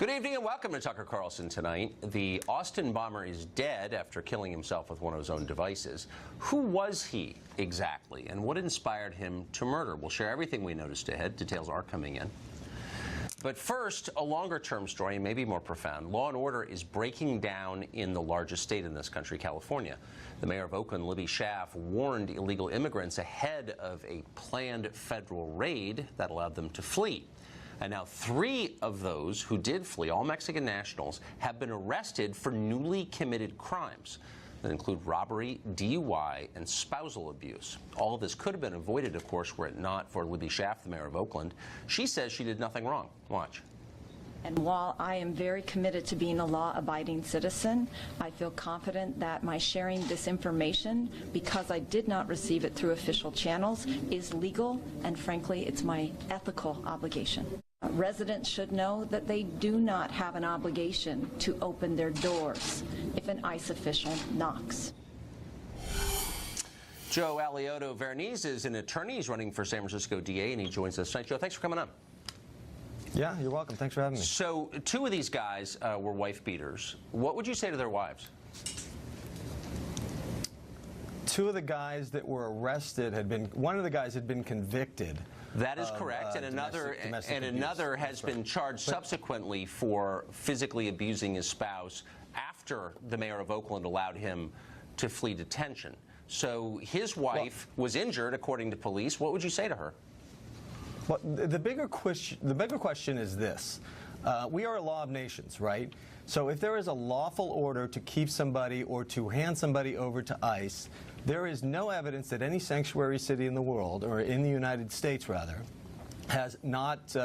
Good evening and welcome to Tucker Carlson tonight. The Austin bomber is dead after killing himself with one of his own devices. Who was he exactly, and what inspired him to murder? We'll share everything we noticed ahead. Details are coming in. But first, a longer-term story, maybe more profound. Law and order is breaking down in the largest state in this country, California. The mayor of Oakland, Libby Schaaf, warned illegal immigrants ahead of a planned federal raid that allowed them to flee. And now 3 of those who did flee, all Mexican nationals, have been arrested for newly committed crimes that include robbery, DUI, and spousal abuse. All of this could have been avoided, of course, were it not for Libby Schaaf, the mayor of Oakland. She says she did nothing wrong. Watch. And while I am very committed to being a law-abiding citizen, I feel confident that my sharing this information, because I did not receive it through official channels, is legal, and frankly, it's my ethical obligation. Residents should know that they do not have an obligation to open their doors if an ICE official knocks. Joe Alioto Verniz is an attorney. He's running for San Francisco DA, and he joins us tonight. Joe, thanks for coming on. Yeah, you're welcome. Thanks for having me. So 2 of these guys were wife beaters. What would you say to their wives? 2 of the guys that were arrested one of the guys had been convicted. That is correct, and another has been charged subsequently for physically abusing his spouse after the mayor of Oakland allowed him to flee detention. So his wife was injured, according to police. What would you say to her? Well, the bigger question is this. We are a law of nations, right? So if there is a lawful order to keep somebody or to hand somebody over to ICE, there is no evidence that any sanctuary city in the world, or in the United States rather, has not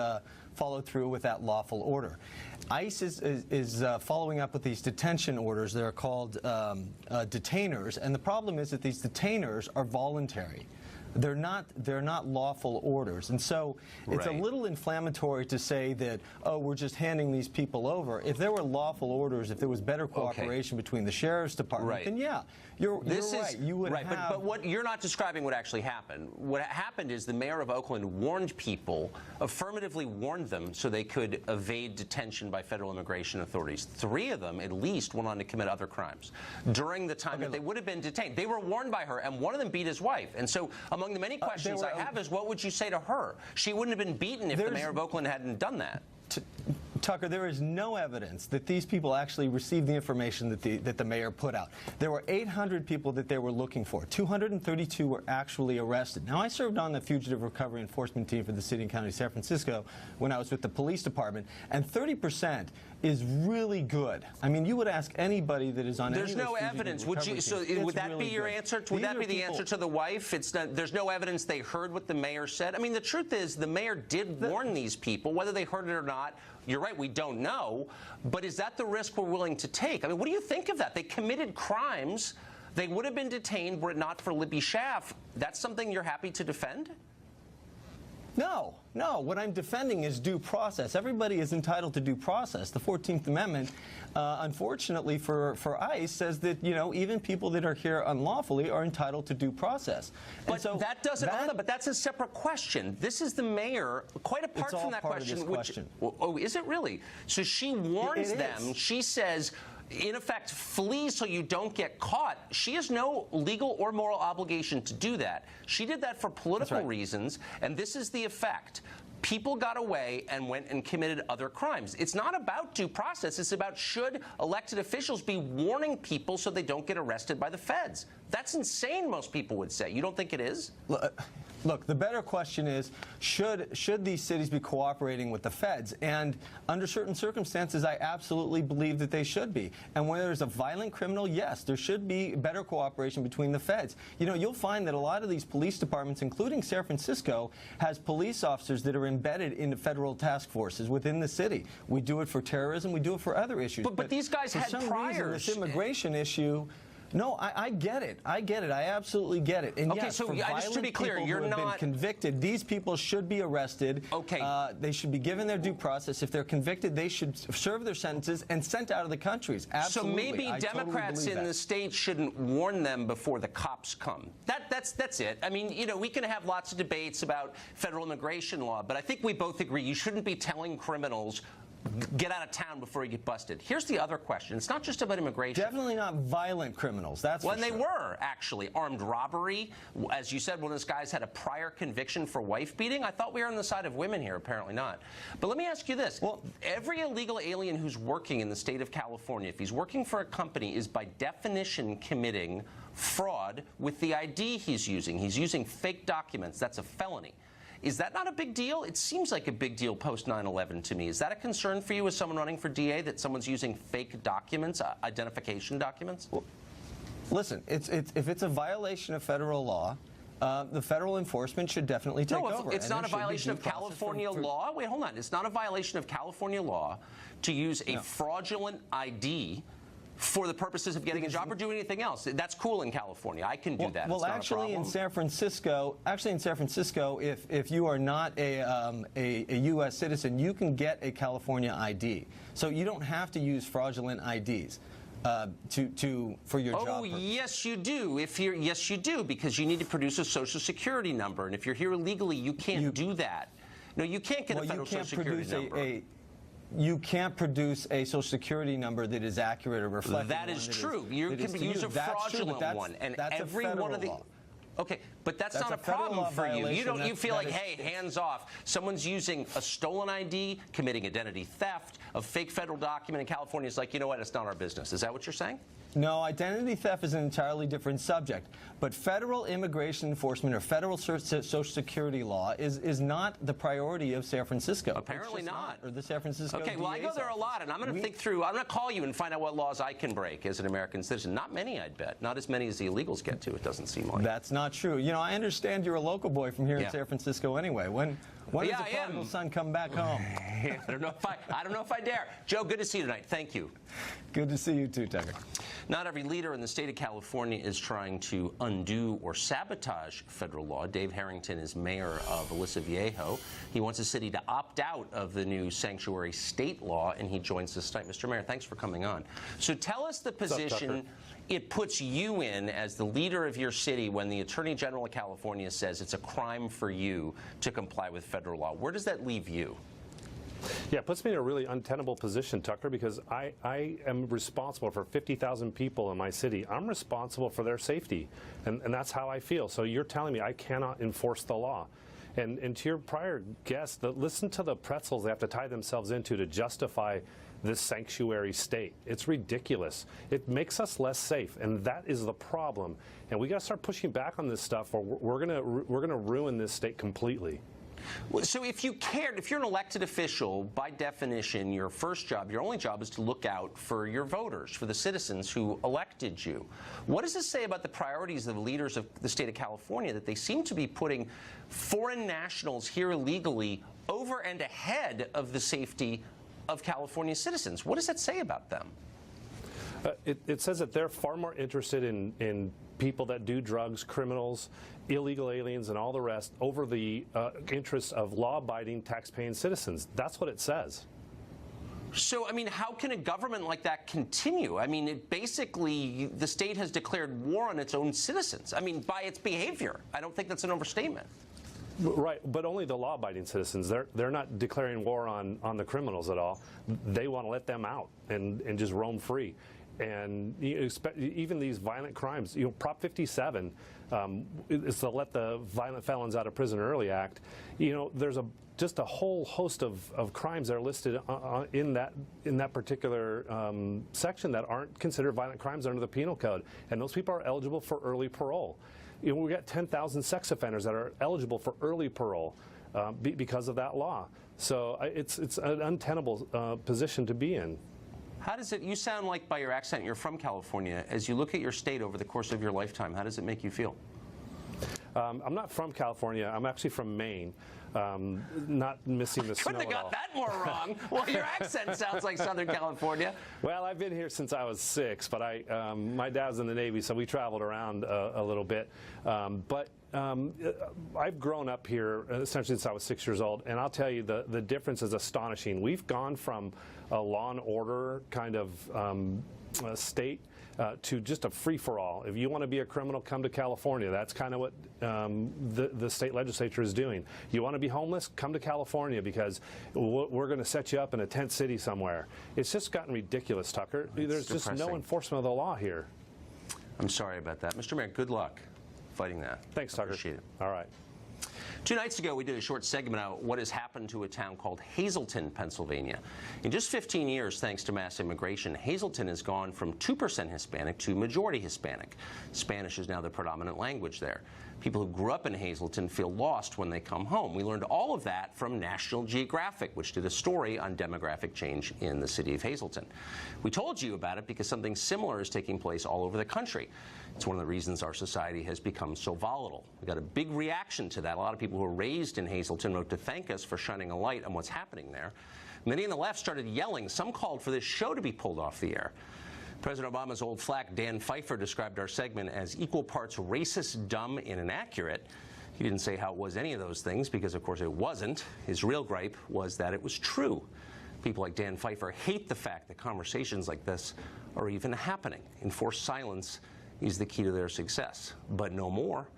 followed through with that lawful order. ICE is following up with these detention orders. They're called detainers, and the problem is that these detainers are voluntary. They're not lawful orders, and so it's a little inflammatory to say that, oh, we're just handing these people over. If there were lawful orders, if there was better cooperation between the sheriff's department, then yeah, you're right. You would have. But what you're not describing what actually happened. What happened is the mayor of Oakland warned people, affirmatively warned them, so they could evade detention by federal immigration authorities. 3 of them, at least, went on to commit other crimes during the time that they would have been detained. They were warned by her, and one of them beat his wife. And so, among the many questions I have is, what would you say to her? She wouldn't have been beaten if the mayor of Oakland hadn't done that. Tucker, there is no evidence that these people actually received the information that the mayor put out. There were 800 people that they were looking for. 232 were actually arrested. Now, I served on the Fugitive Recovery Enforcement Team for the City and County of San Francisco when I was with the police department, and 30% is really good. I mean, you would ask anybody that is on any of those fugitive evidence. Would you? So would that be your answer? Would that be the answer to the wife? It's not. There's no evidence they heard what the mayor said. I mean, the truth is, the mayor did warn these people, whether they heard it or not. You're right, we don't know. But is that the risk we're willing to take? I mean, what do you think of that? They committed crimes. They would have been detained were it not for Libby Schaaf. That's something you're happy to defend? No. What I'm defending is due process. Everybody is entitled to due process. The 14th Amendment, unfortunately for ICE, says that, you know, even people that are here unlawfully are entitled to due process. But so that doesn't. But that's a separate question. This is the mayor, quite apart from that question. Oh, is it really? So she warns them. She says, in effect, flee so you don't get caught. She has no legal or moral obligation to do that. She did that for political reasons, and this is the effect. People got away and went and committed other crimes. It's not about due process. It's about, should elected officials be warning people so they don't get arrested by the feds? That's insane, most people would say. You don't think it is? Look, the better question is, should these cities be cooperating with the feds? And under certain circumstances, I absolutely believe that they should be. And when there's a violent criminal, yes, there should be better cooperation between the feds. You know, you'll find that a lot of these police departments, including San Francisco, has police officers that are embedded in the federal task forces within the city. We do it for terrorism. We do it for other issues. But these guys had priors. For some reason, this immigration issue. No, I get it. I get it. I absolutely get it. And okay, yes, so for just to be clear, you're who have not been convicted. These people should be arrested. Okay. They should be given their due process. If they're convicted, they should serve their sentences and sent out of the countries. Absolutely. So maybe Democrats in the state shouldn't warn them before the cops come. That's it. I mean, you know, we can have lots of debates about federal immigration law, but I think we both agree you shouldn't be telling criminals, get out of town before you get busted. Here's the other question. It's not just about immigration. Definitely not violent criminals. That's when for sure. They were, actually. Armed robbery. As you said, one of those guys had a prior conviction for wife beating. I thought we were on the side of women here. Apparently not. But let me ask you this. Well, every illegal alien who's working in the state of California, if he's working for a company, is by definition committing fraud with the ID he's using. He's using fake documents. That's a felony. Is that not a big deal? It seems like a big deal post 9/11 to me. Is that a concern for you as someone running for DA, that someone's using fake documents, identification documents? Well, listen, if it's a violation of federal law, the federal enforcement should definitely take over. It's not a violation of California law. Wait, hold on. It's not a violation of California law to use a fraudulent ID for the purposes of getting a job or doing anything else. That's cool in California. I can do that. Well, actually, in San Francisco, if you are not a U.S. citizen, you can get a California ID. So you don't have to use fraudulent IDs. For your job. Oh, yes, you do. Yes, you do, because you need to produce a Social Security number, and if you're here illegally, you can't do that. No, you can't get a federal Social Security number. You can't produce a Social Security number that is accurate or reflective. That is true. You can use a fraudulent one, and every one of the. Okay, but that's not a problem for you. You feel like, hey, hands off. Someone's using a stolen ID, committing identity theft, a fake federal document in California. It's like, you know what? It's not our business. Is that what you're saying? No, identity theft is an entirely different subject. But federal immigration enforcement or federal Social Security law is not the priority of San Francisco. Apparently not. Or the San Francisco Okay, well, I go there a lot, and I'm going to think through. I'm going to call you and find out what laws I can break as an American citizen. Not many, I'd bet. Not as many as the illegals get to, it doesn't seem like. That's not true. You know, I understand you're a local boy from here in San Francisco anyway. When does the prodigal son come back home? I don't know if I dare. Joe, good to see you tonight. Thank you. Good to see you too, Tucker. Not every leader in the state of California is trying to undo or sabotage federal law. Dave Harrington is mayor of Aliso Viejo. He wants the city to opt out of the new sanctuary state law, and he joins us tonight. Mr. Mayor, thanks for coming on. So tell us the position it puts you in as the leader of your city when the Attorney General of California says it's a crime for you to comply with federal law. Where does that leave you? Yeah, it puts me in a really untenable position, Tucker, because I am responsible for 50,000 people in my city. I'm responsible for their safety, and that's how I feel. So you're telling me I cannot enforce the law. And to your prior guest, listen to the pretzels they have to tie themselves into to justify this sanctuary state. It's ridiculous. It makes us less safe, and that is the problem. And we got to start pushing back on this stuff, or we're gonna ruin this state completely. So if you're an elected official, by definition, your first job, your only job is to look out for your voters, for the citizens who elected you. What does this say about the priorities of the leaders of the state of California, that they seem to be putting foreign nationals here illegally over and ahead of the safety of California citizens? What does that say about them? It says that they're far more interested in people that do drugs, criminals, illegal aliens, and all the rest over the interests of law-abiding, tax-paying citizens. That's what it says. So, I mean, how can a government like that continue? I mean, basically, the state has declared war on its own citizens. I mean, by its behavior. I don't think that's an overstatement. Right, but only the law-abiding citizens. They're not declaring war on the criminals at all. They want to let them out and just roam free. And even these violent crimes, Prop 57 is the Let the Violent Felons Out of Prison Early Act. There's just a whole host of crimes that are listed in that particular section that aren't considered violent crimes under the Penal Code, and those people are eligible for early parole. We got 10,000 sex offenders that are eligible for early parole because of that law. So it's an untenable position to be in. How does it, you sound like by your accent you're from California. As you look at your state over the course of your lifetime, how does it make you feel? I'm not from California. I'm actually from Maine. Not missing the snow Couldn't have got that more wrong. Well, your accent sounds like Southern California. Well, I've been here since I was 6, but my dad was in the Navy, so we traveled around a little bit. I've grown up here essentially since I was 6 years old, and I'll tell you the difference is astonishing. We've gone from a law and order kind of state to just a free-for-all. If you want to be a criminal, come to California. That's kind of what the state legislature is doing. You want to be homeless? Come to California, because we're going to set you up in a tent city somewhere. It's just gotten ridiculous, Tucker. There's just no enforcement of the law here. I'm sorry about that. Mr. Mayor, good luck fighting that. Thanks, Tucker. Appreciate it. All right. 2 nights ago, we did a short segment on what has happened to a town called Hazleton, Pennsylvania. In just 15 years, thanks to mass immigration, Hazleton has gone from 2% Hispanic to majority Hispanic. Spanish is now the predominant language there. People who grew up in Hazleton feel lost when they come home. We learned all of that from National Geographic, which did a story on demographic change in the city of Hazleton. We told you about it because something similar is taking place all over the country. It's one of the reasons our society has become so volatile. We got a big reaction to that. A lot of people who were raised in Hazleton wrote to thank us for shining a light on what's happening there. Many on the left started yelling. Some called for this show to be pulled off the air. President Obama's old flack, Dan Pfeiffer, described our segment as equal parts racist, dumb, and inaccurate. He didn't say how it was any of those things, because, of course, it wasn't. His real gripe was that it was true. People like Dan Pfeiffer hate the fact that conversations like this are even happening. Enforced silence is the key to their success. But no more.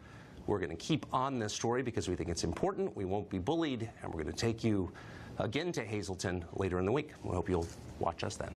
We're going to keep on this story because we think it's important. We won't be bullied, and we're going to take you again to Hazleton later in the week. We hope you'll watch us then.